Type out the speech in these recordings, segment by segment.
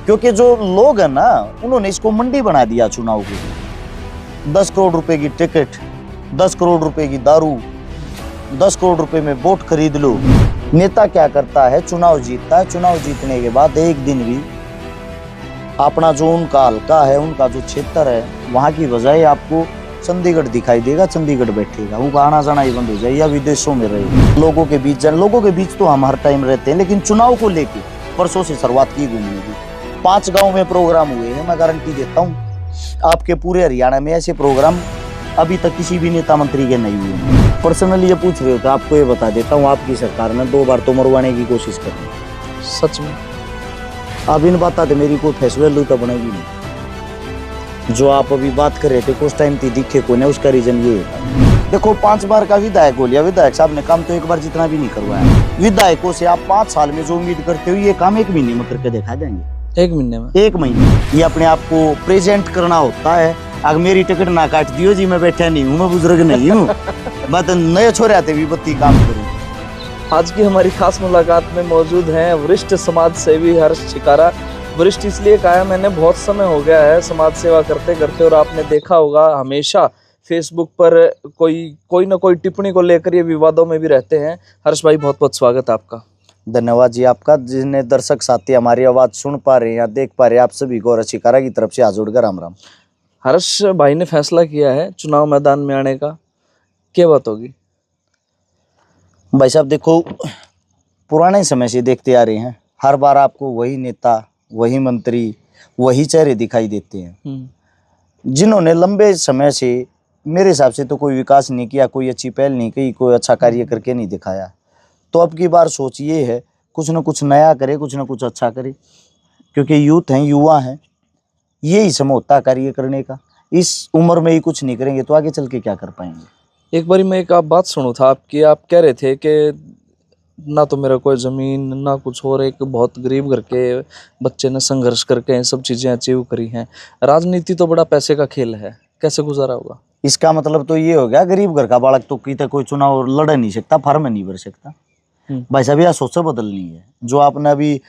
क्योंकि जो लोग हैं ना, उन्होंने इसको मंडी बना दिया चुनाव की। 10 करोड़ रुपए की टिकट, 10 करोड़ रुपए की दारू, 10 करोड़ रुपए में वोट खरीद लो। नेता क्या करता है, चुनाव जीतता है, चुनाव जीतने के बाद एक दिन भी अपना जो उनका हल्का है, उनका जो क्षेत्र है, वहां की बजाय आपको चंडीगढ़ दिखाई देगा, चंडीगढ़ बैठेगा, उनका आना जाना ही बंद हो जाए या विदेशों में रहे। लोगों के बीच लोगों के बीच तो हम हर टाइम रहते हैं, लेकिन चुनाव को लेके परसों से शुरुआत की घूमने की। 5 गांव में प्रोग्राम हुए हैं, मैं गारंटी देता हूँ आपके पूरे हरियाणा में ऐसे प्रोग्राम अभी तक किसी भी नेता मंत्री के नहीं हुए। पर्सनली ये पूछ रहे हो तो आपको ये बता देता हूँ, आपकी सरकार ने 2 बार तो मरवाने की कोशिश करी। सच में अब इन बात मेरी कोई फैसला लू तो बनेगी नहीं। जो आप अभी बात कर रहे थे कुछ टाइम थी दिखे को नहीं, उसका रीजन ये है। देखो 5 बार का विधायक हो लिया, विधायक साहब ने काम तो एक बार जितना भी नहीं करवाया। विधायकों से आप 5 साल में जो उम्मीद करते हो, ये काम 1 महीने में करके दिखा देंगे। 1 महीने में? 1 महीने। ये अपने आप को प्रेजेंट करना होता है। अगर मेरी टिकट ना काट दियो जी, मैं बैठा नहीं हूँ, मैं बुजुर्ग नहीं हूँ, मैं तो नए छोरे आते भी बत्ती काम करूँ। आज की हमारी खास मुलाकात में मौजूद हैं वरिष्ठ समाज सेवी हर्ष छिकारा। वरिष्ठ इसलिए कहा है, मैंने बहुत समय हो गया है समाज सेवा करते करते, और आपने देखा होगा हमेशा फेसबुक पर कोई ना कोई टिप्पणी को लेकर ये विवादों में भी रहते हैं। हर्ष भाई, बहुत बहुत स्वागत है आपका। धन्यवाद जी आपका। जिन्हें दर्शक साथी हमारी आवाज सुन पा रहे हैं या देख पा रहे हैं, आप सभी को हर्ष छिकारा की तरफ से हाथ जोड़कर राम राम। हर्ष भाई ने फैसला किया है चुनाव मैदान में आने का, क्या बात होगी? भाई साहब देखो, पुराने समय से देखते आ रहे हैं, हर बार आपको वही नेता, वही मंत्री, वही चेहरे दिखाई देते हैं, जिन्होंने लंबे समय से मेरे हिसाब से तो कोई विकास नहीं किया, कोई अच्छी पहल नहीं की, कोई अच्छा कार्य करके नहीं दिखाया। तो अब की बार सोच ये है कुछ न कुछ नया करे, कुछ न कुछ अच्छा करे, क्योंकि यूथ हैं, युवा हैं, यही समय होता है कार्य करने का। इस उम्र में ही कुछ नहीं करेंगे तो आगे चल के क्या कर पाएंगे। एक बारी मैं एक आप बात सुनू था आपकी, आप कह रहे थे कि ना तो मेरा कोई ज़मीन ना कुछ और, एक बहुत गरीब घर के बच्चे ने संघर्ष करके सब चीज़ें अचीव करी हैं। राजनीति तो बड़ा पैसे का खेल है, कैसे गुजारा होगा? इसका मतलब तो ये हो गया, गरीब घर का बालक तो की कोई चुनाव लड़ नहीं सकता, फॉर्म नहीं भर सकता। भाई साहब यह सोच बदलनी है। जो आपने अभी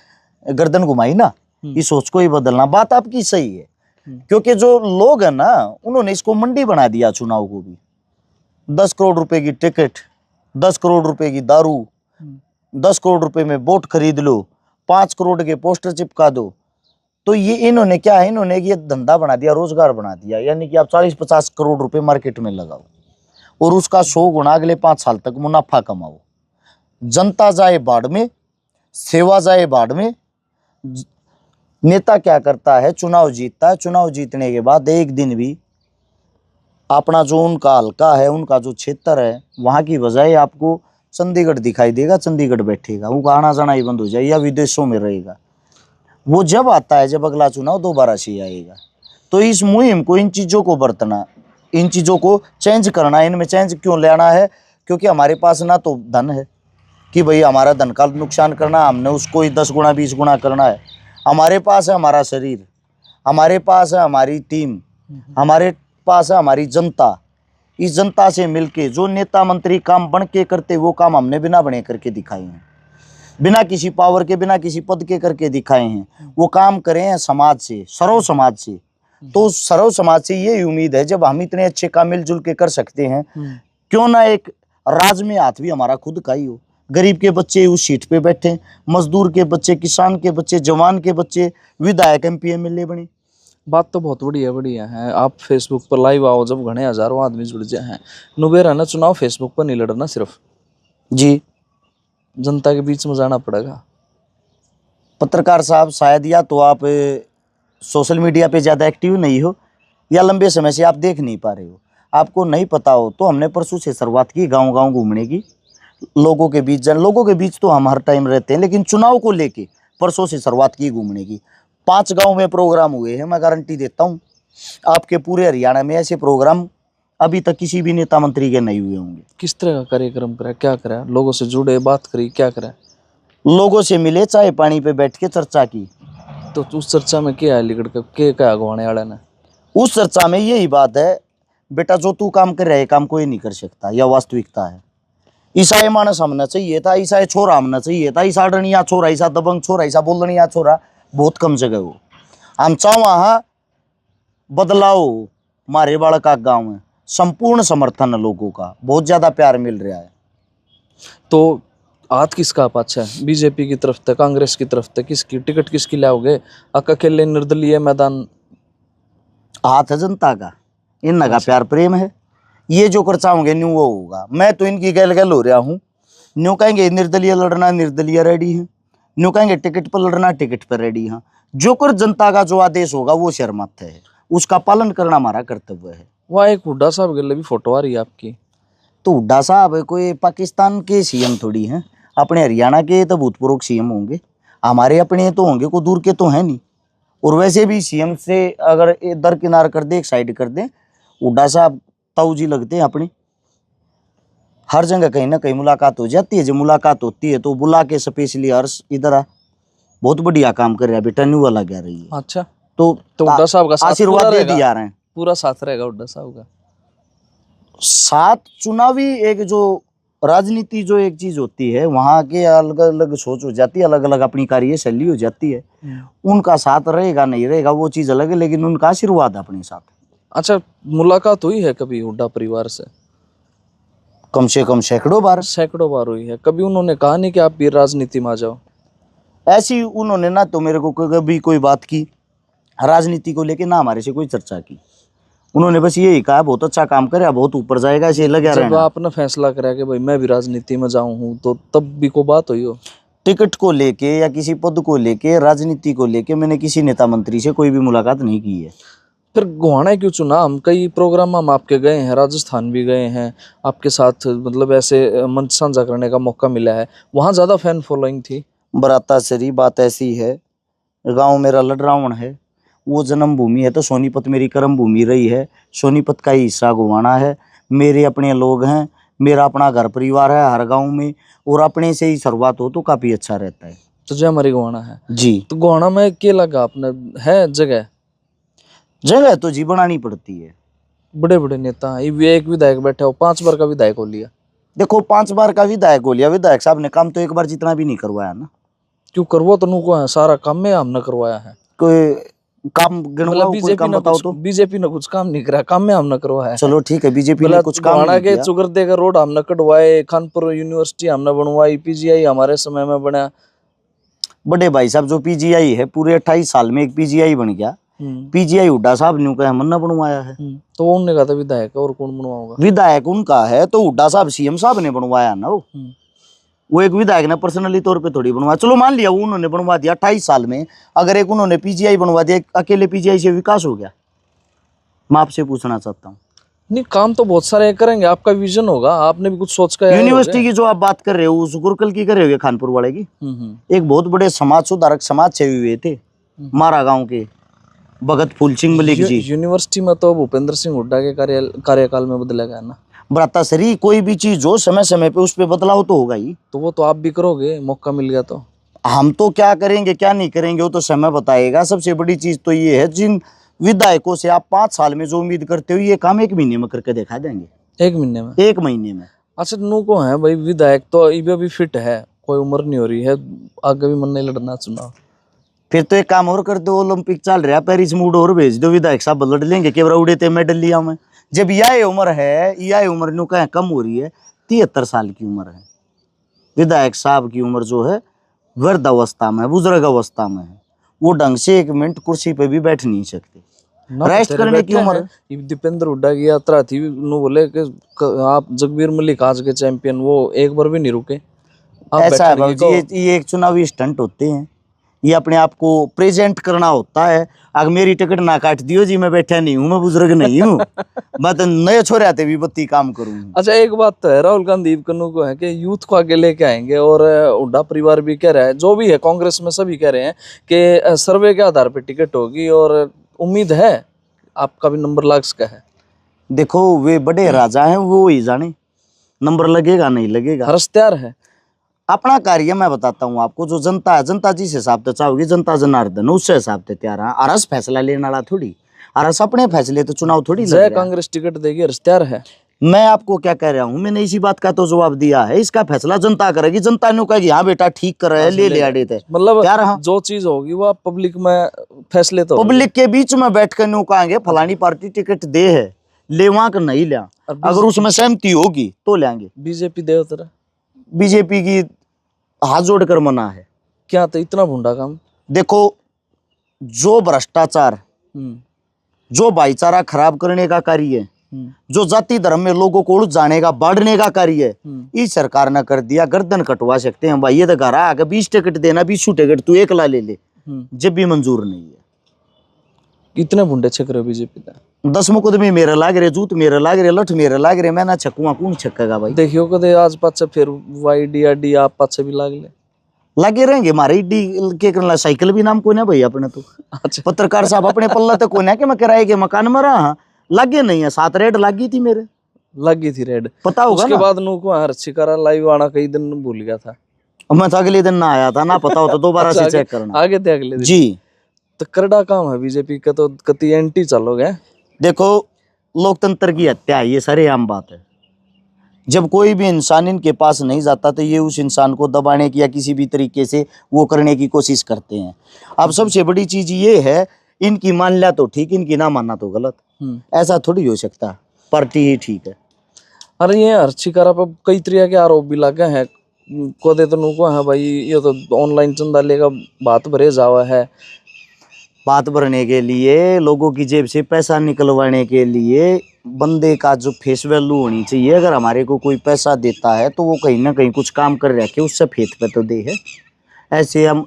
गर्दन घुमाई ना, इस सोच को ही बदलना। बात आपकी सही है, क्योंकि जो लोग हैं ना, उन्होंने इसको मंडी बना दिया चुनाव को भी। 10 करोड़ रुपए की टिकट, 10 करोड़ रुपए की दारू, 10 करोड़ रुपए में वोट खरीद लो, 5 करोड़ के पोस्टर चिपका दो। तो ये इन्होंने क्या है, इन्होंने ये धंधा बना दिया, रोजगार बना दिया। यानी कि आप 40-50 करोड़ रुपए मार्केट में लगाओ और उसका 100 गुना अगले 5 साल तक मुनाफा कमाओ। जनता जाए बाढ़ में, सेवा जाए बाढ़ में। नेता क्या करता है, चुनाव जीतता है, चुनाव जीतने के बाद एक दिन भी अपना जो उनका हल्का है, उनका जो क्षेत्र है, वहां की बजाय आपको चंडीगढ़ दिखाई देगा, चंडीगढ़ बैठेगा, उनका आना जाना ही बंद हो जाए या विदेशों में रहेगा। वो जब आता है जब अगला चुनाव दोबारा से आएगा। तो इस मुहिम को, इन चीज़ों को बरतना, इन चीज़ों को चेंज करना, इनमें चेंज क्यों लाना है? क्योंकि हमारे पास ना तो धन है कि भाई हमारा धन का नुकसान करना, हमने उसको ही 10 गुना 20 गुना करना है। हमारे पास है हमारा शरीर, हमारे पास है हमारी टीम, हमारे पास है हमारी जनता। इस जनता से मिलके जो नेता मंत्री काम बन के करते, वो काम हमने बिना बने करके दिखाए हैं, बिना किसी पावर के, बिना किसी पद के करके दिखाए हैं। वो काम करे हैं समाज से, सर्व समाज से। तो सर्व समाज से ये उम्मीद है, जब हम इतने अच्छे काम मिलजुल के कर सकते हैं, क्यों ना एक राज में हाथ भी हमारा खुद का ही हो। गरीब के बच्चे उस सीट पे बैठे, मजदूर के बच्चे, किसान के बच्चे, जवान के बच्चे विधायक MP MLA बने। बात तो बहुत बढ़िया है। आप फेसबुक पर लाइव आओ, जब घने हजारों आदमी जुड़ जाए हैं। नुबेरा ना चुनाव फेसबुक पर नहीं लड़ना, सिर्फ जी जनता के बीच में जाना पड़ेगा। पत्रकार साहब, शायद या तो आप सोशल मीडिया पे ज़्यादा एक्टिव नहीं हो, या लंबे समय से आप देख नहीं पा रहे हो। आपको नहीं पता हो तो हमने परसों से शुरुआत की गांव गांव घूमने की, लोगों के बीच लोगों के बीच तो हम हर टाइम रहते हैं, लेकिन चुनाव को लेके परसों से शुरुआत की घूमने की। 5 गांव में प्रोग्राम हुए हैं। मैं गारंटी देता हूँ आपके पूरे हरियाणा में ऐसे प्रोग्राम अभी तक किसी भी नेता मंत्री के नहीं हुए होंगे। किस तरह का कार्यक्रम करा, क्या करा? लोगों से जुड़े, बात करी, क्या करा? लोगों से मिले, चाय पानी पे बैठ के चर्चा की। तो उस चर्चा में क्या है लिगड़ के क्या अगवाने वाला ने? उस चर्चा में यही बात है, बेटा जो तू काम कर रहा है काम कोई नहीं कर सकता, यह वास्तविकता है। ईसाई मानस हमने चाहिए था, ईसाई छोरा हमने चाहिए था, ईसा डनिया छोरा, ईसा दबंग छोरा, ईसा बोलनिया छोरा बहुत कम जगह हो। हम चाहो वहाँ बदलाव हो। हमारे बाड़का गांव में संपूर्ण समर्थन है लोगों का, बहुत ज्यादा प्यार मिल रहा है। तो हाथ किसका पाछा है? बीजेपी की तरफ से, कांग्रेस की तरफ से, किसकी टिकट किसकी लाओगे? अकेले निर्दलीय मैदान? हाथ है जनता का, इनका का प्यार प्रेम है। ये जो कर चाहोगे न्यू वो होगा। मैं तो इनकी गैल गैल हो रहा हूँ। न्यू कहेंगे निर्दलीय लड़ना, निर्दलीय रेडी है। न्यू कहेंगे टिकट पर लड़ना, टिकट पर रेडी है। जो कर जनता का जो आदेश होगा वो शर्मत है, उसका पालन करना हमारा कर्तव्य है। वहाँ एक हुड्डा साहब गले भी फोटो आ रही है आपकी। तो हुड्डा साहब कोई पाकिस्तान के सीएम थोड़ी हैं, अपने हरियाणा के तो भूतपूर्व सीएम होंगे, हमारे अपने तो होंगे, को दूर के तो हैं नहीं। और वैसे भी सीएम से अगर दरकिनार कर दे, एक साइड कर दे, हुड्डा साहब ताऊ जी लगते हैं अपने। हर जगह कहीं ना कहीं मुलाकात हो जाती है। जब मुलाकात होती है तो बुला के स्पेशली हर्ष इधर आ, बहुत बढ़िया काम कर रहा है बेटा, न्यू वाला कह रही है। अच्छा, तो हुड्डा साहब का साथ आशीर्वाद पूरा दे रहेगा? दिया रहे हैं। पूरा साथ रहेगा हुड्डा साहब का साथ। चुनावी एक जो राजनीति जो एक चीज होती है, वहाँ के अलग अलग सोच हो जाती है, अलग अलग अपनी कार्यशैली हो जाती है। उनका साथ रहेगा नहीं रहेगा वो चीज अलग है, लेकिन उनका आशीर्वाद अपने साथ। अच्छा, मुलाकात हुई है कभी हुड्डा परिवार से? कम से कम सैकड़ों बार। सैकड़ों बार हुई है। कभी उन्होंने कहा नहीं कि आप भी राजनीति में आ जाओ? ऐसी उन्होंने ना तो मेरे को कभी कोई बात की राजनीति को लेके, ना हमारे से कोई चर्चा की। उन्होंने बस यही कहा बहुत अच्छा काम करे, बहुत ऊपर जाएगा, ऐसे लगा जब रहना। आपने फैसला करा कि भाई मैं भी राजनीति में जाऊं हूं, तो तब भी को बात हुई हो? टिकट को लेके या किसी पद को लेके, राजनीति को लेके मैंने किसी नेता मंत्री से कोई भी मुलाकात नहीं की है। फिर गोहाना क्यों चुना? हम कई प्रोग्राम हम आपके गए हैं, राजस्थान भी गए हैं आपके साथ, मतलब ऐसे मंच साझा करने का मौका मिला है। वहाँ ज़्यादा फैन फॉलोइंग थी। बराता सरी बात ऐसी है, गांव मेरा लडरावण है, वो जन्मभूमि है, तो सोनीपत मेरी कर्म भूमि रही है। सोनीपत का ही हिस्सा गोहाना है। मेरे अपने लोग हैं, मेरा अपना घर परिवार है हर गांव में, और अपने से ही शुरुआत हो तो काफ़ी अच्छा रहता है। तो जय हमारी गोहाना है जी। तो गोहाना में क्या लगा आपने? है जगह? जगह तो जी बनानी पड़ती है। बड़े बड़े नेता हैं, ये एक विधायक बैठे हो, 5 बार का विधायक हो लिया। देखो 5 बार का विधायक हो लिया, विधायक साहब ने काम तो एक बार जितना भी नहीं करवाया ना। क्यों करवा तो को है, सारा काम में हमने करवाया है। कोई काम गिनवाओ, कोई बीजेपी काम ने बताओ तो। बीजेपी ने कुछ काम नहीं करा, काम में हमने करवाया है। चलो ठीक है, बीजेपी ने कुछ काम गोहाना नहीं के किया। चुगरदे का रोड हमने कटवाए, खानपुर यूनिवर्सिटी हमने बनवाई, पीजीआई हमारे समय में बना। बड़े भाई साहब जो पीजीआई है, पूरे 28 साल में एक पीजीआई बन गया। पीजीआई हुड्डा साहब ने कहा हमने बनवाया है। तो वो उन्होंने कहा था विधायक है, और कौन बनवाओगा? विधायक उनका है तो हुड्डा साहब सीएम साहब ने बनवाया ना। वो एक विधायक ने पर्सनली तौर पे थोड़ी बनवाया। चलो मान लिया वो उन्होंने बनवा दिया 28 साल में, अगर एक उन्होंने पीजीआई बनवा दिया, अकेले पीजीआई से विकास हो गया? मैं आपसे पूछना चाहता हूँ। नहीं, काम तो बहुत सारे करेंगे, आपका विजन होगा, आपने भी कुछ सोच कर। यूनिवर्सिटी की जो आप बात कर रहे हो उस गुरुकुल की कर रहे हो, खानपुर वाले की। एक बहुत बड़े समाज सुधारक, समाज सेवी हुए थे मारा गांव के, भगत फूल सिंह मलिक जी। यूनिवर्सिटी में तो भूपेंद्र सिंह हुड्डा के कार्यकाल में बदला गया ना। बराता सरी कोई भी चीज हो समय समय पे उस पे बदलाव तो होगा ही। तो वो तो आप भी करोगे, मौका मिल गया तो। हम तो क्या करेंगे क्या नहीं करेंगे वो तो समय बताएगा। सबसे बड़ी चीज तो ये है, जिन विधायकों से आप 5 साल में जो उम्मीद करते हो, ये काम 1 महीने में करके दिखा देंगे। 1 महीने में? 1 महीने में। अच्छा, नू को है भाई विधायक तो ये भी फिट है, कोई उम्र नहीं हो रही है, आगे भी मन नहीं लड़ना चुनाव। फिर तो एक काम और कर दो, ओलंपिक चल रहा है, पेरिस मूड और भेज दो, विधायक साहब लड़ लेंगे, केवरा उड़े थे मेडल लिया मैं। जब यह उम्र है, यह उम्र नु कहें कम हो रही है, 73 साल की उम्र है। विधायक साहब की उम्र जो है वृद्ध अवस्था में, बुजुर्ग अवस्था में है। वो ढंग से 1 मिनट कुर्सी पे भी बैठ नहीं सकते, रेस्ट करने की उम्र है। दीपेंद्र हुड्डा की यात्रा थी, नु बोले कि आप जगबीर मलिक आज के चैंपियन, वो एक बार भी नहीं रुके। ऐसा है बाबू जी, ये एक चुनावी स्टंट होते हैं, ये अपने आप को प्रेजेंट करना होता है। अगर मेरी टिकट ना काट दियो जी, मैं बैठा नहीं हूँ, मैं बुजुर्ग नहीं हूँ, मैं तो नए छोरे आते भी बत्ती काम करूँ। अच्छा, एक बात तो है, राहुल गांधी कन्नू को है कि यूथ को आगे लेके आएंगे, और हुड्डा परिवार भी कह रहा है, जो भी है कांग्रेस में सभी कह रहे हैं कि सर्वे के आधार पर टिकट होगी, और उम्मीद है आपका भी नंबर लाग सका है। देखो वे बड़े राजा हैं, वो ही जाने नंबर लगेगा नहीं लगेगा। हर्ष तैयार है अपना कार्य मैं बताता हूँ आपको, जो जनता है, जनता जिस हिसाब से चाहोगी, जनता जनार्दन उस हिसाब से तैयार है। अरस फैसला लेने वाला थोड़ी, अरस अपने फैसले तो चुनाव थोड़ी जय कांग्रेस टिकट देगी, हर्ष तैयार है? मैं आपको क्या कह रहा हूँ, मैंने इसी बात का तो जवाब दिया है। इसका फैसला जनता करेगी। जनता ने कहेगी हाँ बेटा ठीक कर रहे हैं, ले आड़े थे। मतलब क्या रहा, जो चीज होगी वो आप पब्लिक में फैसले तो पब्लिक के बीच में बैठ कर न्यू कहेंगे फलानी पार्टी टिकट दे है, ले वहां का नहीं लिया। अगर उसमें सहमति होगी तो लेंगे। बीजेपी दे उतरा, बीजेपी की हाथ जोड़कर मना है। क्या तो इतना भुंडा काम। देखो, जो भ्रष्टाचार, जो भाईचारा खराब करने का कार्य है, जो जाति धर्म में लोगों को उलझ जाने का, बांटने का कार्य है, इस सरकार ने कर दिया। गर्दन कटवा सकते हैं भाई, ये तो घर आके 20 टिकट देना, 20 टिकट तू एकला ले ले, जब भी मंजूर नहीं है। कितने भुंडे छक रहे बीजेपी का? 10 मुकदमे मेरे लाग रहे, जूत मेरे लाग रहे, लठ मेरे लाग रहे, मैं ना छकुआ कौन छक्केगा भाई। देखियो कदे आज पाछे फिर वाईडीआरडी आप पाछे भी लाग ले, लगे रहेंगे। हमारे डी के करना साइकिल भी नाम कोने भाई अपने तो। अच्छा पत्रकार साहब अपने पल्ला तक कोने कि मैं किराए के मकान में रहा, लगे नहीं है। 7 रेड लगी थी मेरे, लगी थी रेड, पता होगा उसके ना। बाद नू को हर शिकारा लाइव आना कई दिन भूल गया था। मैं तो अगले दिन ना आया था ना, पता हो तो दोबारा अच्छा, से चेक करना। आगे थे अगले दिन जी। तो करड़ा काम है बीजेपी का, तो कति एंटी चलोगे। देखो, लोकतंत्र की हत्या है, ये सारे आम बात है। जब कोई भी इंसान इनके पास नहीं जाता तो ये उस इंसान को दबाने की या किसी भी तरीके से वो करने की कोशिश करते हैं। अब सबसे बड़ी चीज ये है, इनकी मान लिया तो ठीक, इनकी ना मानना तो गलत। ऐसा थोड़ी हो सकता, पार्टी ही ठीक है। अरे ये हर शिकारा पर कई तरह के आरोप भी लगे हैं। को दे तो नुको है भाई, ये तो ऑनलाइन चंदा लेगा बात भरे जावा है। बात भरने के लिए, लोगों की जेब से पैसा निकलवाने के लिए बंदे का जो फेस वैल्यू होनी चाहिए। अगर हमारे को कोई पैसा देता है तो वो कहीं ना कहीं कुछ काम कर रखे, उससे फेथ पे तो दे है। ऐसे हम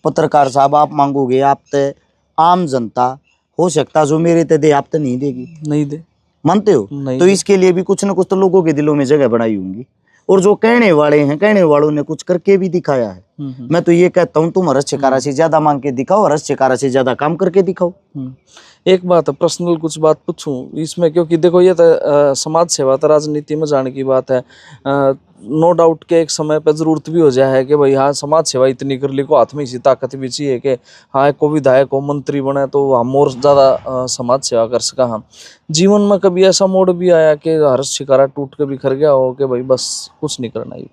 पत्रकार साहब आप मांगोगे, आप तो आम जनता हो सकता जो मेरे ते दे, आप तो नहीं देगी, नहीं दे, मानते हो? तो इसके लिए भी कुछ ना कुछ तो लोगों के दिलों में जगह बनाई होंगी। और जो कहने वाले हैं, कहने वालों ने कुछ करके भी दिखाया है। मैं तो ये कहता हूँ, तुम हरस शिकारा से ज्यादा मांग के दिखाओ, हरस शिकारा से ज्यादा काम करके दिखाओ। एक बात है, पर्सनल कुछ बात पूछूं इसमें, क्योंकि देखो ये तो समाज सेवा तो राजनीति में जाने की बात है। नो डाउट के एक समय पे जरूरत भी हो जाए है कि भाई हाँ समाज सेवा इतनी कर ली, को हाथ में इसी ताकत भी चाहिए कि हाँ को विधायक को मंत्री बने तो हम और ज्यादा समाज सेवा कर सका। हम जीवन में कभी ऐसा मोड़ भी आया कि हर शिकारा टूट के बिखर गया हो कि भाई बस कुछ नहीं करना ही?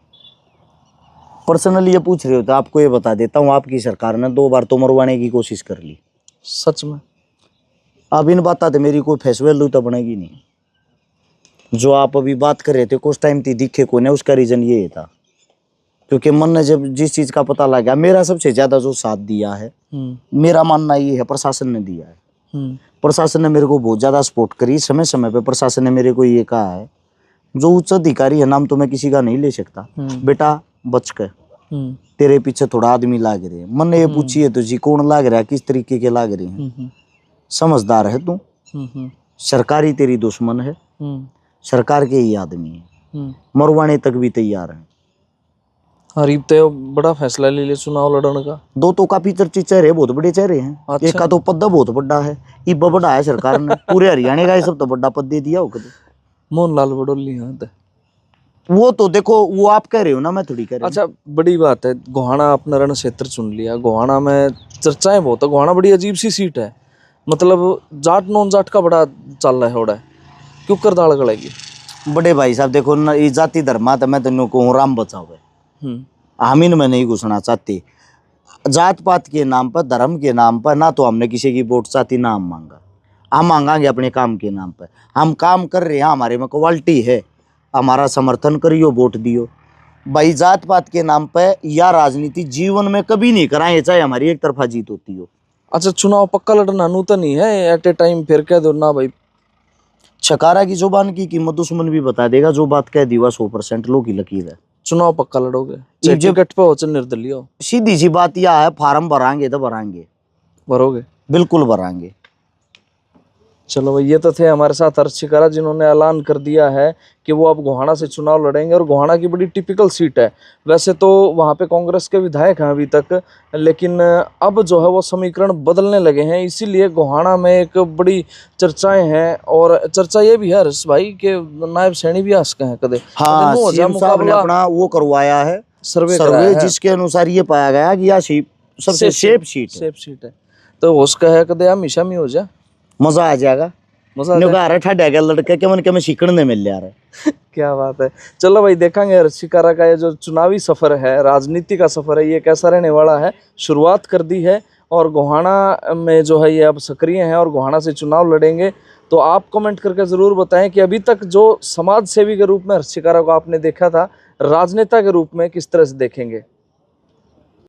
पर्सनली ये पूछ रहे हो तो आपको ये बता देता हूँ, आपकी सरकार ने 2 बार तो मरवाने की कोशिश कर ली। सच में? अब इन बात तो मेरी कोई फेस वैल्यू तो बनेगी नहीं। जो आप अभी बात कर रहे थे कुछ टाइम थी दिखे को नहीं, उसका रीजन ये था क्योंकि मन ने जब जिस चीज का पता लगा, मेरा सबसे ज्यादा जो साथ दिया है, मेरा मानना ये है प्रशासन ने दिया है। प्रशासन ने मेरे को बहुत ज्यादा सपोर्ट करी। समय समय पे प्रशासन ने मेरे को ये कहा है, जो उच्च अधिकारी है, नाम तो मैं किसी का नहीं ले सकता, बेटा बच कर, तेरे पीछे थोड़ा आदमी लाग रहे हैं। मन ने ये पूछी है तुझी कौन लाग रहा है, किस तरीके के लाग रहे हैं, समझदार है तू, सरकारी तेरी दुश्मन है, सरकार के ही आदमी है, मरवाने तक भी तैयार है। हरीब तो बड़ा फैसला ले ले चुनाव लड़ने का। 2 तो काफी चर्चित चेहरे, बहुत बड़े चेहरे हैं। अच्छा। एक का तो पद बहुत बड़ा है, ये बड़ा है सरकार ने पूरे हरियाणा का ये सब तो बड़ा पद दे दिया हो। मोहनलाल बडोली हाँ तो वो तो देखो, वो आप कह रहे हो ना, मैं थोड़ी कह रही हूँ। अच्छा बड़ी बात है, गोहाना आपने रण क्षेत्र चुन लिया। गोहाना में चर्चाएं बहुत है, गोहाना बड़ी अजीब सी सीट है, मतलब जाट नॉन जाट का बड़ा चल रहा है हो रहा है, क्यों कर दाल गड़ेगी? बड़े भाई साहब देखो ना, ये जाति धर्मा तो मैं तेनों कहूँ राम बचाओ है, हम इनमें नहीं घुसना चाहते। जात पात के नाम पर, धर्म के नाम पर ना तो हमने किसी की वोट चाहती ना हम मांगा, हम मांगांगे अपने काम के नाम पर। हम काम कर रहे हैं, हमारे में क्वालिटी है, हमारा समर्थन करियो, वोट दियो भाई। जात पात के नाम पर या राजनीति जीवन में कभी नहीं कराएं, चाहे हमारी एक तरफा जीत होती हो। अच्छा चुनाव पक्का लड़ना नूतन ही है, एट ए टाइम फिर कह दो ना भाई? छकारा की जुबान की कीमत दुश्मन भी बता देगा, जो बात कह दी वह 100% लो की लकीर है। चुनाव पक्का लड़ोगे, चाहे टिकट पे हो चाहे निर्दलीय हो? सीधी सी बात यह है, फार्म भरांगे तो भरांगे, भरोगे? बिल्कुल भरांगे। चलो भाई, ये तो थे हमारे साथ हर्ष शिकारा, जिन्होंने ऐलान कर दिया है कि वो अब गोहाना से चुनाव लड़ेंगे। और गोहाना की बड़ी टिपिकल सीट है, वैसे तो वहाँ पे कांग्रेस के विधायक हैं अभी तक, लेकिन अब जो है वो समीकरण बदलने लगे हैं, इसीलिए गोहाना में एक बड़ी चर्चाएं हैं। और चर्चा ये भी है हर्ष भाई के नायब सैनी भी आ सके हैं कदे। हाँ, सीएम साहब ने अपना वो करवाया है सर्वे, जिसके अनुसार ये पाया गया कि यह सबसे सेफ सीट है। तो हो सका है कदे हमेशा में हो जाए, मजा आ जाएगा। मजा आता है। नुका ठा गया लड़का के मन के में सीखने मिल जा रहा है। क्या बात है। चलो भाई देखेंगे हर्ष शिकारा का ये जो चुनावी सफर है, राजनीति का सफर है, ये कैसा रहने वाला है। शुरुआत कर दी है और गोहाना में जो है ये अब सक्रिय हैं और गोहाना से चुनाव लड़ेंगे। तो आप कमेंट करके ज़रूर बताएं कि अभी तक जो समाज सेवी के रूप में हर्ष शिकारा को आपने देखा था, राजनेता के रूप में किस तरह से देखेंगे।